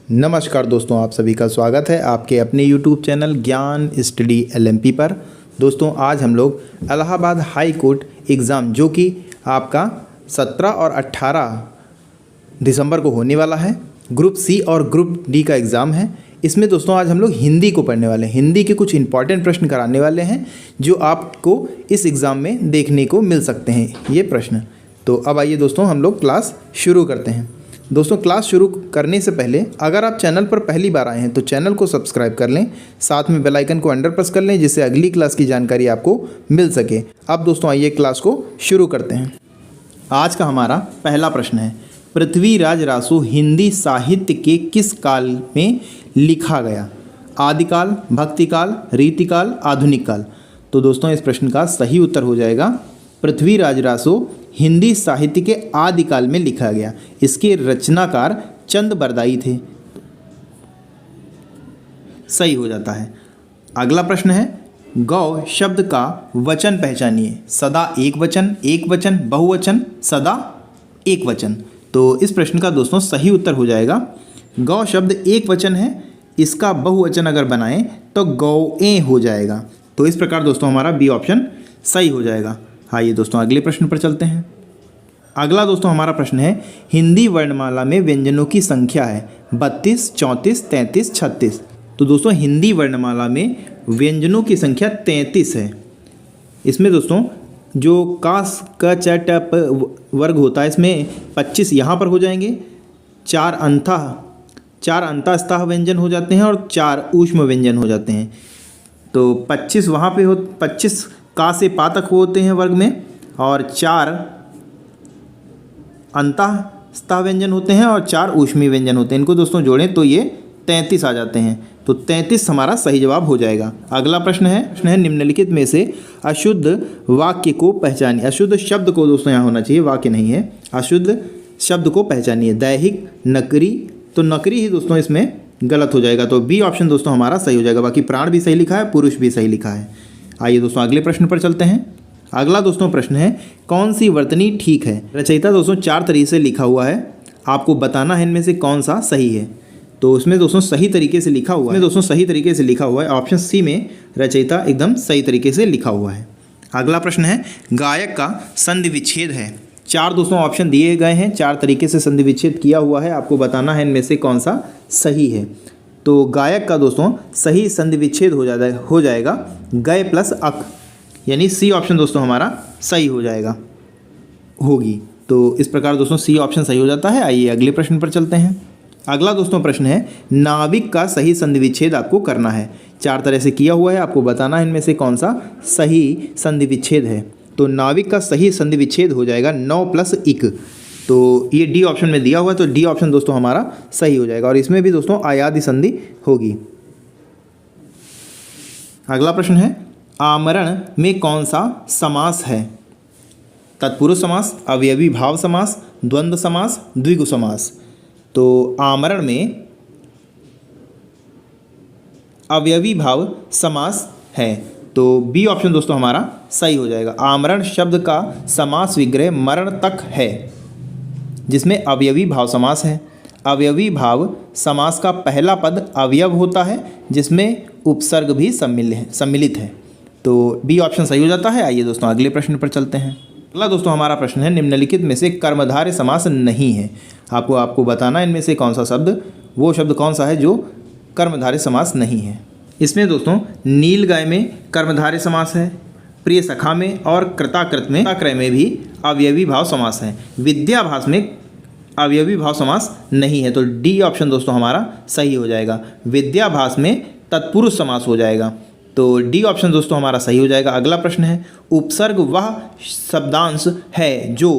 नमस्कार दोस्तों, आप सभी का स्वागत है आपके अपने YouTube चैनल ज्ञान स्टडी LMP पर। दोस्तों आज हम लोग इलाहाबाद हाई कोर्ट एग्ज़ाम जो कि आपका 17 और 18 दिसंबर को होने वाला है, ग्रुप सी और ग्रुप डी का एग्ज़ाम है। इसमें दोस्तों आज हम लोग हिंदी को पढ़ने वाले हैं। हिंदी के कुछ इंपॉर्टेंट प्रश्न कराने वाले हैं जो आपको इस एग्ज़ाम में देखने को मिल सकते हैं ये प्रश्न। तो अब आइए दोस्तों हम लोग क्लास शुरू करते हैं। दोस्तों क्लास शुरू करने से पहले अगर आप चैनल पर पहली बार आए हैं तो चैनल को सब्सक्राइब कर लें, साथ में बेल आइकन को अंडर प्रेस कर लें जिससे अगली क्लास की जानकारी आपको मिल सके। अब दोस्तों आइए क्लास को शुरू करते हैं। आज का हमारा पहला प्रश्न है, पृथ्वीराज रासो हिंदी साहित्य के किस काल में लिखा गया? आदिकाल, भक्तिकाल, रीतिकाल, आधुनिक काल। तो दोस्तों इस प्रश्न का सही उत्तर हो जाएगा पृथ्वीराज रासो हिंदी साहित्य के आदिकाल में लिखा गया। इसके रचनाकार चंद बरदाई थे। सही हो जाता है। अगला प्रश्न है, गौ शब्द का वचन पहचानिए। सदा एक वचन, बहुवचन, सदा एक वचन। तो इस प्रश्न का दोस्तों सही उत्तर हो जाएगा गौ शब्द एक वचन है, इसका बहुवचन अगर बनाएं तो गौएं हो जाएगा। तो इस प्रकार दोस्तों हमारा बी ऑप्शन सही हो जाएगा। आइए दोस्तों अगले प्रश्न पर चलते हैं। अगला दोस्तों हमारा प्रश्न है, हिंदी वर्णमाला में व्यंजनों की संख्या है 32, 34, 33, 36। तो दोस्तों हिंदी वर्णमाला में व्यंजनों की संख्या 33 है। इसमें दोस्तों जो कास क च ट प वर्ग होता है इसमें 25 यहाँ पर हो जाएंगे, 4 अंतः स्तः व्यंजन हो जाते हैं और 4 ऊष्म व्यंजन हो जाते हैं। तो 25 वहाँ पे 25 का से पा तक होते हैं वर्ग में और 4 अंतः स्तः व्यंजन होते हैं और 4 ऊष्मी व्यंजन होते हैं। इनको दोस्तों जोड़ें तो ये 33 आ जाते हैं। तो 33 हमारा सही जवाब हो जाएगा। अगला प्रश्न है निम्नलिखित में से अशुद्ध वाक्य को पहचानिए। अशुद्ध शब्द को दोस्तों यहाँ होना चाहिए, वाक्य नहीं है। अशुद्ध शब्द को पहचानिए। दैहिक, नकरी। तो नकरी ही दोस्तों इसमें गलत हो जाएगा। तो बी ऑप्शन दोस्तों हमारा सही हो जाएगा। बाकी प्राण भी सही लिखा है, पुरुष भी सही लिखा है। आइए दोस्तों अगले प्रश्न पर चलते हैं। अगला दोस्तों प्रश्न है, कौन सी वर्तनी ठीक है? रचयिता दोस्तों 4 तरीके से लिखा हुआ है, आपको बताना है इनमें से कौन सा सही है। तो उसमें दोस्तों सही तरीके से लिखा हुआ है ऑप्शन सी में रचयिता एकदम सही तरीके से लिखा हुआ है। अगला प्रश्न है, गायक का संधि विच्छेद है। 4 दोस्तों ऑप्शन दिए गए हैं, 4 तरीके से संधि विच्छेद किया हुआ है, आपको बताना है इनमें से कौन सा सही है। तो गायक का दोस्तों सही संधि विच्छेद हो जाएगा गय प्लस अक, यानी सी ऑप्शन दोस्तों हमारा सही हो जाएगा होगी। तो इस प्रकार दोस्तों सी ऑप्शन सही हो जाता है। आइए अगले प्रश्न पर चलते हैं। अगला दोस्तों प्रश्न है, नाविक का सही संधि विच्छेद आपको करना है। 4 तरह से किया हुआ है, आपको बताना है इनमें से कौन सा सही संधि विच्छेद है। तो नाविक का सही संधि विच्छेद हो जाएगा 9 प्लस इक। तो ये डी ऑप्शन में दिया हुआ है, तो डी ऑप्शन दोस्तों हमारा सही हो जाएगा और इसमें भी दोस्तों आयादी संधि होगी। अगला प्रश्न है, आमरण में कौन सा समास है? तत्पुरुष समास, अवयवी भाव समास, द्वंद्व समास, द्विगु समास। तो आमरण में अवयवी भाव समास है, तो बी ऑप्शन दोस्तों हमारा सही हो जाएगा। आमरण शब्द का समास विग्रह मरण तक है, जिसमें अवयवी भाव समास है। अवयवी भाव समास का पहला पद अवयव होता है, जिसमें उपसर्ग भी सम्मिलित है। तो बी ऑप्शन सही हो जाता है। आइए दोस्तों अगले प्रश्न पर चलते हैं। अगला दोस्तों हमारा प्रश्न है, निम्नलिखित में से कर्मधारय समास नहीं है। आपको बताना है इनमें से कौन सा शब्द, वो शब्द कौन सा है जो कर्मधारय समास नहीं है। इसमें दोस्तों नील गाय में कर्मधारय समास है, प्रिय सखा में और कृताकृत में क्रय में भी अवयवी भाव समास है। विद्याभास में अवयवी भाव समास नहीं है, तो डी ऑप्शन दोस्तों हमारा सही हो जाएगा। विद्याभास में तत्पुरुष समास हो जाएगा, तो डी ऑप्शन दोस्तों हमारा सही हो जाएगा। अगला प्रश्न है, उपसर्ग वह शब्दांश है जो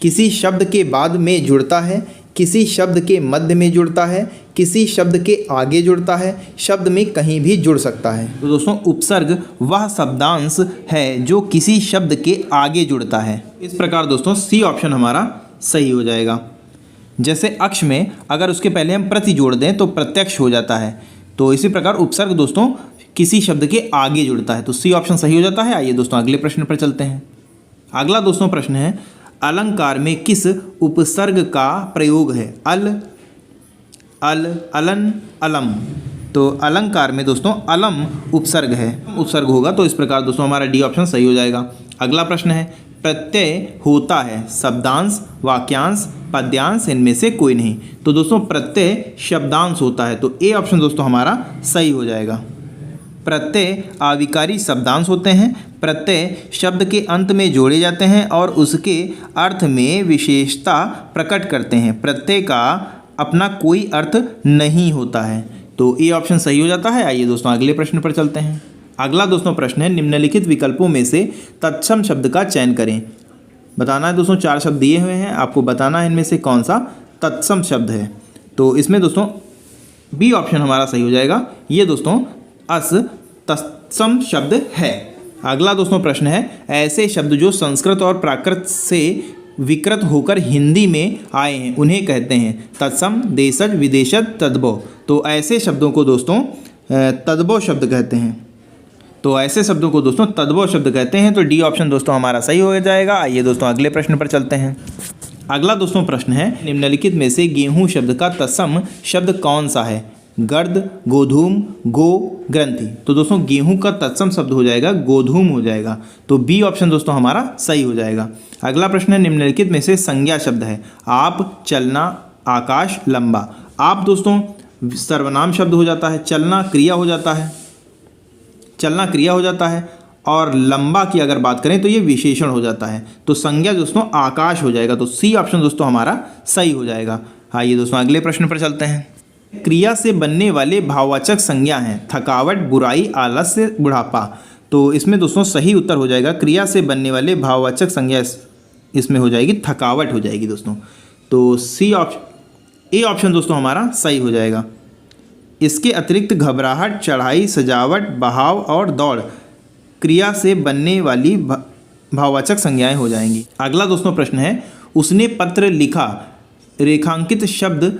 किसी शब्द के बाद में जुड़ता है, किसी शब्द के मध्य में जुड़ता है, किसी शब्द के आगे जुड़ता है, शब्द में कहीं भी जुड़ सकता है। तो दोस्तों उपसर्ग वह शब्दांश है जो किसी शब्द के आगे जुड़ता है। इस प्रकार दोस्तों सी ऑप्शन हमारा सही हो जाएगा। जैसे अक्ष में अगर उसके पहले हम प्रति जोड़ दें तो प्रत्यक्ष हो जाता है, तो इसी प्रकार उपसर्ग दोस्तों किसी शब्द के आगे जुड़ता है, तो सी ऑप्शन सही हो जाता है। आइए दोस्तों अगले प्रश्न पर चलते हैं। अगला दोस्तों प्रश्न है, अलंकार में किस उपसर्ग का प्रयोग है? अल, अल, अलन, अलम। तो अलंकार में दोस्तों अलम उपसर्ग है, उपसर्ग होगा, तो इस प्रकार दोस्तों हमारा डी ऑप्शन सही हो जाएगा। अगला प्रश्न है, प्रत्यय होता है शब्दांश, वाक्यांश, पद्यांश, इनमें से कोई नहीं। तो दोस्तों प्रत्यय शब्दांश होता है, तो ए ऑप्शन दोस्तों हमारा सही हो जाएगा। प्रत्यय आविकारी शब्दांश होते हैं। प्रत्यय शब्द के अंत में जोड़े जाते हैं और उसके अर्थ में विशेषता प्रकट करते हैं। प्रत्यय का अपना कोई अर्थ नहीं होता है, तो ए ऑप्शन सही हो जाता है। आइए दोस्तों अगले प्रश्न पर चलते हैं। अगला दोस्तों प्रश्न है, निम्नलिखित विकल्पों में से तत्सम शब्द का चयन करें। बताना है दोस्तों, 4 शब्द दिए हुए हैं, आपको बताना है इनमें से कौन सा तत्सम शब्द है। तो इसमें दोस्तों बी ऑप्शन हमारा सही हो जाएगा। ये दोस्तों अस तत्सम शब्द है। अगला दोस्तों प्रश्न है, ऐसे शब्द जो संस्कृत और प्राकृत से विकृत होकर हिंदी में आए हैं उन्हें कहते हैं तत्सम, देशज, विदेशज, तद्भव। तो ऐसे शब्दों को दोस्तों तद्भव शब्द कहते हैं। तो ऐसे शब्दों को दोस्तों तद्भव शब्द कहते हैं, तो डी ऑप्शन दोस्तों हमारा सही हो जाएगा। आइए दोस्तों अगले प्रश्न पर चलते हैं। अगला दोस्तों प्रश्न है, निम्नलिखित में से गेहूं शब्द का तत्सम शब्द कौन सा है? गर्द, गोधूम, गो, ग्रंथि। तो दोस्तों गेहूं का तत्सम शब्द हो जाएगा गोधूम हो जाएगा, तो बी ऑप्शन दोस्तों हमारा सही हो जाएगा। अगला प्रश्न है, निम्नलिखित में से संज्ञा शब्द है आप, चलना, आकाश, लंबा। आप दोस्तों सर्वनाम शब्द हो जाता है, चलना क्रिया हो जाता है, चलना क्रिया हो जाता है, और लंबा की अगर बात करें तो ये विशेषण हो जाता है, तो संज्ञा दोस्तों आकाश हो जाएगा, तो सी ऑप्शन दोस्तों हमारा सही हो जाएगा। आइए दोस्तों अगले प्रश्न पर चलते हैं। क्रिया से बनने वाले भाववाचक संज्ञा हैं थकावट, बुराई, आलस्य, बुढ़ापा। तो इसमें दोस्तों सही उत्तर हो जाएगा, क्रिया से बनने वाले भाववाचक संज्ञा इसमें हो जाएगी थकावट हो जाएगी दोस्तों, तो सी ऑप्शन, ए ऑप्शन दोस्तों हमारा सही हो जाएगा। इसके अतिरिक्त घबराहट, चढ़ाई, सजावट, बहाव और दौड़ क्रिया से बनने वाली भाववाचक संज्ञाएं हो जाएंगी। अगला दोस्तों प्रश्न है, उसने पत्र लिखा रेखांकित शब्द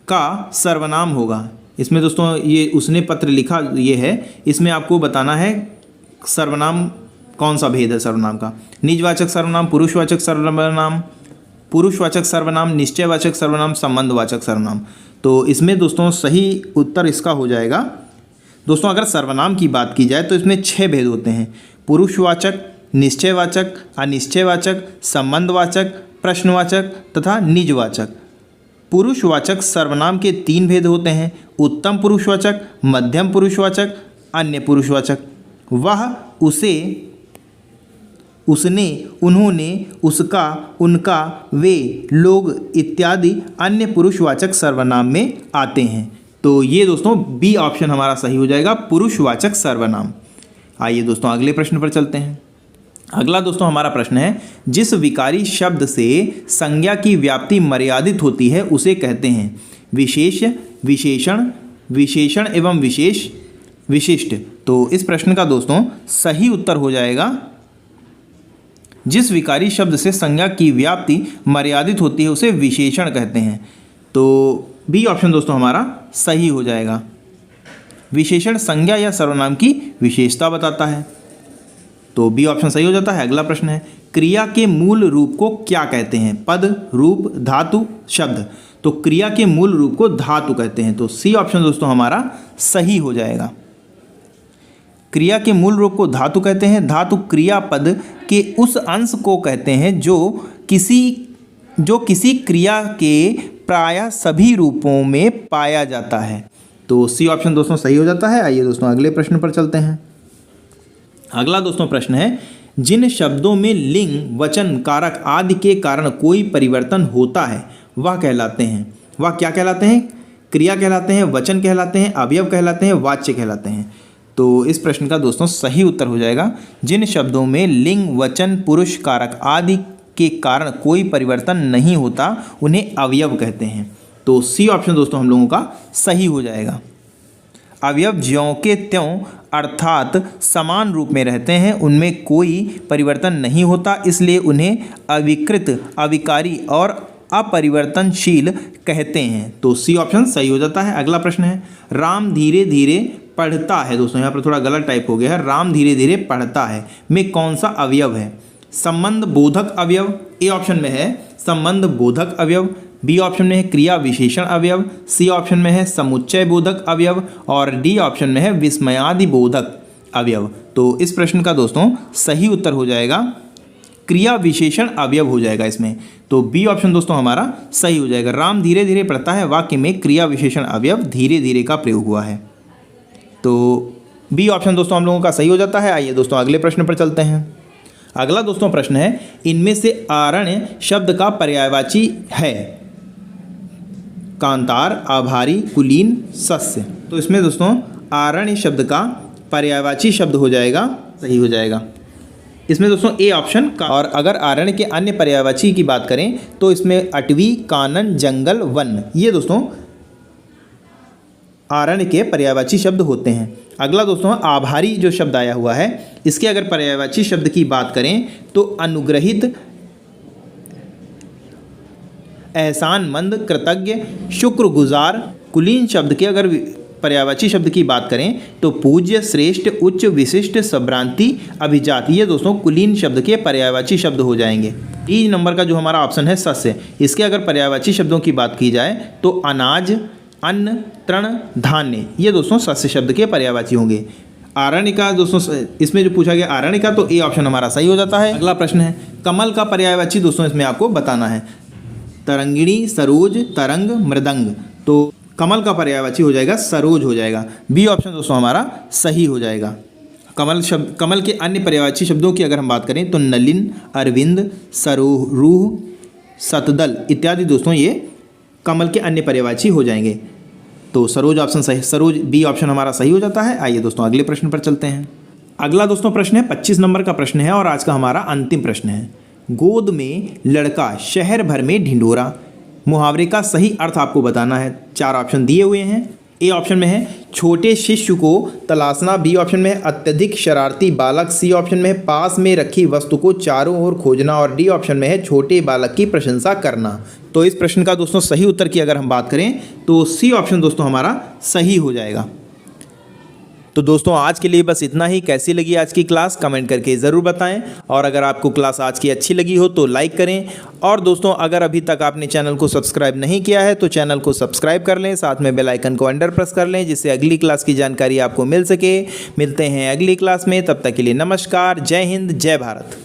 का सर्वनाम होगा। इसमें दोस्तों ये उसने पत्र लिखा ये है, इसमें आपको बताना है सर्वनाम कौन सा भेद है सर्वनाम का। निजवाचक सर्वनाम, पुरुषवाचक सर्वनाम, पुरुषवाचक सर्वनाम, निश्चयवाचक सर्वनाम, संबंधवाचक सर्वनाम। तो इसमें दोस्तों सही उत्तर इसका हो जाएगा। दोस्तों अगर सर्वनाम की बात की जाए तो इसमें 6 भेद होते हैं, पुरुषवाचक, निश्चयवाचक, अनिश्चयवाचक, संबंधवाचक, प्रश्नवाचक तथा निजवाचक। पुरुषवाचक सर्वनाम के 3 भेद होते हैं, उत्तम पुरुषवाचक, मध्यम पुरुषवाचक, अन्य पुरुषवाचक। वह, उसे, उसने, उन्होंने, उसका, उनका, वे, लोग इत्यादि अन्य पुरुषवाचक सर्वनाम में आते हैं। तो ये दोस्तों बी ऑप्शन हमारा सही हो जाएगा, पुरुषवाचक सर्वनाम। आइए दोस्तों अगले प्रश्न पर चलते हैं। अगला दोस्तों हमारा प्रश्न है, जिस विकारी शब्द से संज्ञा की व्याप्ति मर्यादित होती है उसे कहते हैं विशेष, विशेषण, विशेषण एवं विशेष, विशिष्ट। तो इस प्रश्न का दोस्तों सही उत्तर हो जाएगा, जिस विकारी शब्द से संज्ञा की व्याप्ति मर्यादित होती है उसे विशेषण कहते हैं। तो बी ऑप्शन दोस्तों हमारा सही हो जाएगा। विशेषण संज्ञा या सर्वनाम की विशेषता बताता है, तो बी ऑप्शन सही हो जाता है। अगला प्रश्न है, क्रिया के मूल रूप को क्या कहते हैं? पद, रूप, धातु, शब्द। तो क्रिया के मूल रूप को धातु कहते हैं, तो सी ऑप्शन दोस्तों हमारा सही हो जाएगा। क्रिया के मूल रूप को धातु कहते हैं। धातु क्रियापद के उस अंश को कहते हैं जो किसी क्रिया के प्रायः सभी रूपों में पाया जाता है, तो सी ऑप्शन दोस्तों सही हो जाता है। आइए दोस्तों अगले प्रश्न पर चलते हैं। अगला दोस्तों प्रश्न है, जिन शब्दों में लिंग, वचन, कारक आदि के कारण कोई परिवर्तन होता है वह कहलाते हैं, वह क्या कहलाते हैं? क्रिया कहलाते हैं, वचन कहलाते हैं, अवयव कहलाते हैं, वाच्य कहलाते हैं। तो इस प्रश्न का दोस्तों सही उत्तर हो जाएगा, जिन शब्दों में लिंग, वचन, पुरुष, कारक आदि के कारण कोई परिवर्तन नहीं होता उन्हें अवयव कहते हैं। तो सी ऑप्शन दोस्तों हम लोगों का सही हो जाएगा। अवयव ज्यों के त्यों अर्थात समान रूप में रहते हैं, उनमें कोई परिवर्तन नहीं होता, इसलिए उन्हें अविकृत, अविकारी और अपरिवर्तनशील कहते हैं। तो सी ऑप्शन सही हो जाता है। अगला प्रश्न है, राम धीरे धीरे पढ़ता है। दोस्तों यहाँ पर थोड़ा गलत टाइप हो गया है, राम धीरे धीरे पढ़ता है में कौन सा अवयव है? संबंध बोधक अवयव, ए ऑप्शन में है संबंध बोधक अवयव, बी ऑप्शन में है क्रिया विशेषण अवयव, सी ऑप्शन में है समुच्चय बोधक अवयव और डी ऑप्शन में है विस्मयादि बोधक अवयव। तो इस प्रश्न का दोस्तों सही उत्तर हो जाएगा क्रिया विशेषण अवयव हो जाएगा इसमें। तो बी ऑप्शन दोस्तों हमारा सही हो जाएगा। राम धीरे धीरे पढ़ता है वाक्य में क्रिया विशेषण अवयव धीरे धीरे का प्रयोग हुआ है। तो बी ऑप्शन दोस्तों हम लोगों का सही हो जाता है। आइए दोस्तों अगले प्रश्न पर चलते हैं। अगला दोस्तों प्रश्न है, इनमें से आरण्य शब्द का पर्यायवाची है कांतार, आभारी, कुलीन, सस्य। तो इसमें दोस्तों आरण्य शब्द का पर्यायवाची शब्द हो जाएगा, सही हो जाएगा इसमें दोस्तों ए ऑप्शन का। और अगर आरण्य के अन्य पर्यायवाची की बात करें तो इसमें अटवी, कानन, जंगल, वन, ये दोस्तों आरण्य के पर्यायवाची शब्द होते हैं। अगला दोस्तों आभारी जो शब्द आया हुआ है, इसके अगर पर्यायवाची शब्द की बात करें तो अनुग्रहित, एहसानमंद, कृतज्ञ, शुक्रगुजार। कुलीन शब्द के अगर पर्यायवाची शब्द की बात करें तो पूज्य, श्रेष्ठ, उच्च, विशिष्ट, संभ्रांति, अभिजात, ये दोस्तों कुलीन शब्द के पर्यायवाची शब्द हो जाएंगे। ई नंबर का जो हमारा ऑप्शन है सस्य, इसके अगर पर्यायवाची शब्दों की बात की जाए तो अनाज, अन्न, तृण, धान्य, ये दोस्तों सस्य शब्द के पर्यायवाची होंगे। आरण्य का दोस्तों इसमें जो पूछा गया आरण्य का, तो ए ऑप्शन हमारा सही हो जाता है। अगला प्रश्न है कमल का पर्यायवाची दोस्तों इसमें आपको बताना है। तरंगिणी, सरोज, तरंग, मृदंग। तो कमल का पर्यायवाची हो जाएगा सरोज हो जाएगा। बी ऑप्शन दोस्तों हमारा सही हो जाएगा। कमल के अन्य पर्यायवाची शब्दों की अगर हम बात करें तो नलिन, अरविंद, सरोरूह, सतदल इत्यादि दोस्तों ये कमल के अन्य पर्यायवाची हो जाएंगे। तो सरोज ऑप्शन सही, सरोज बी ऑप्शन हमारा सही हो जाता है। आइए दोस्तों अगले प्रश्न पर चलते हैं। अगला दोस्तों प्रश्न है 25 नंबर का प्रश्न है और आज का हमारा अंतिम प्रश्न है। गोद में लड़का, शहर भर में ढिंढोरा। मुहावरे का सही अर्थ आपको बताना है। 4 ऑप्शन दिए हुए हैं। ए ऑप्शन में है छोटे शिशु को तलाशना, बी ऑप्शन में है अत्यधिक शरारती बालक, सी ऑप्शन में है पास में रखी वस्तु को चारों ओर खोजना और डी ऑप्शन में है छोटे बालक की प्रशंसा करना। तो इस प्रश्न का दोस्तों सही उत्तर की अगर हम बात करें तो सी ऑप्शन दोस्तों हमारा सही हो जाएगा। तो दोस्तों आज के लिए बस इतना ही। कैसी लगी आज की क्लास कमेंट करके ज़रूर बताएं और अगर आपको क्लास आज की अच्छी लगी हो तो लाइक करें। और दोस्तों अगर अभी तक आपने चैनल को सब्सक्राइब नहीं किया है तो चैनल को सब्सक्राइब कर लें, साथ में बेल आइकन को अंडर प्रेस कर लें जिससे अगली क्लास की जानकारी आपको मिल सके। मिलते हैं अगली क्लास में, तब तक के लिए नमस्कार, जय हिंद, जय भारत।